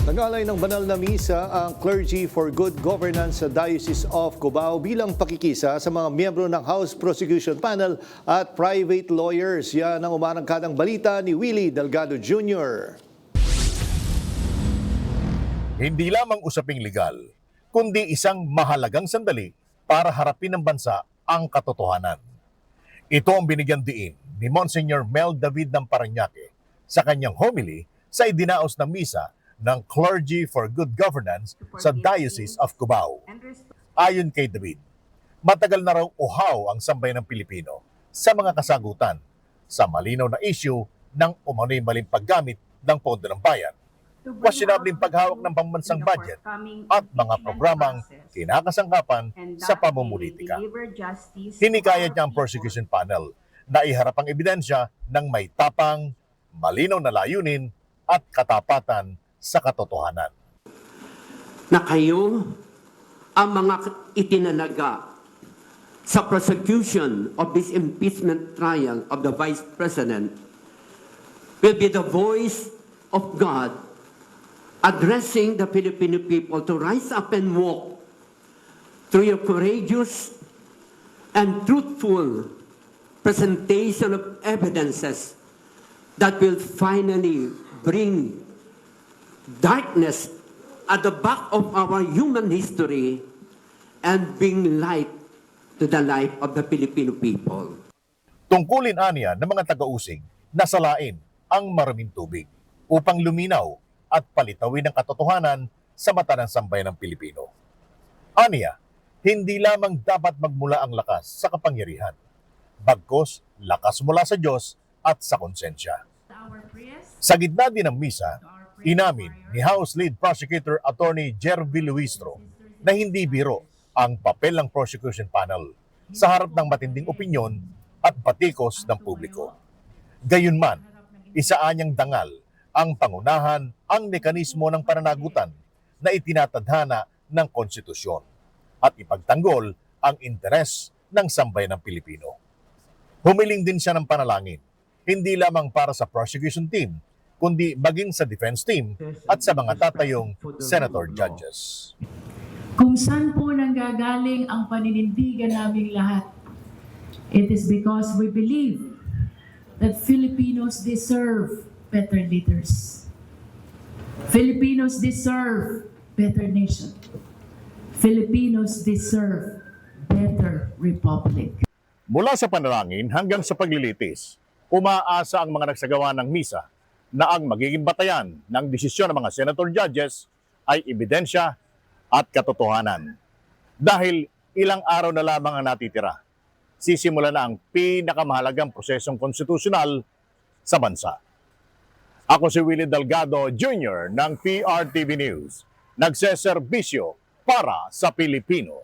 Nag-alay ng banal na misa ang Clergy for Good Governance sa Diocese of Cubao bilang pakikisa sa mga miyembro ng House Prosecution Panel at private lawyers. Yan ang umarangkadang balita ni Willie Delgado Jr. Hindi lamang usaping legal, kundi isang mahalagang sandali para harapin ng bansa ang katotohanan. Ito ang binigyan diin ni Monsignor Mel David ng Parañaque sa kanyang homily sa idinaos na misa ng Clergy for Good Governance sa Diocese of Cubao. Ayon kay David, matagal na raw uhaw ang sambayan ng Pilipino sa mga kasagutan sa malinaw na issue ng umano'y maling paggamit ng pondo ng bayan, questionabling paghawak ng pambansang budget at mga programang kinakasangkapan sa pamumulitika. Hinikayat niya ang prosecution panel na iharap ang ebidensya ng may tapang, malinaw na layunin at katapatan sa katotohanan. Na kayo ang mga itinalaga sa prosecution of this impeachment trial of the Vice President will be the voice of God addressing the Filipino people to rise up and walk through your courageous and truthful presentation of evidences that will finally bring darkness at the back of our human history and bring light to the life of the Filipino people. Tungkulin aniya ng mga taga-usig na salain ang maraming tubig upang luminaw at palitawin ang katotohanan sa mata ng sambayan ng Pilipino. Aniya, hindi lamang dapat magmula ang lakas sa kapangyarihan, bagkus lakas mula sa Diyos at sa konsensya. Sa gitna din ng misa, inamin ni House Lead Prosecutor Attorney Jervy Luistro na hindi biro ang papel ng prosecution panel sa harap ng matinding opinyon at patikos ng publiko. Gayunman, isaanyang dangal ang pangunahan ang mekanismo ng pananagutan na itinatadhana ng konstitusyon at ipagtanggol ang interes ng sambayan ng Pilipino. Humiling din siya ng panalangin, hindi lamang para sa prosecution team, kundi maging sa defense team at sa mga tatayong senator judges. Kung saan po nanggagaling ang paninindigan naming lahat, it is because we believe that Filipinos deserve better leaders. Filipinos deserve better nation. Filipinos deserve better republic. Mula sa panalangin hanggang sa paglilitis, umaasa ang mga nagsagawa ng misa na ang magiging batayan ng desisyon ng mga senator judges ay ebidensya at katotohanan. Dahil ilang araw na lamang ang natitira, sisimula na ang pinakamahalagang prosesong konstitusyonal sa bansa. Ako si Willie Delgado Jr. ng PRTV News, nagseserbisyo para sa Pilipino.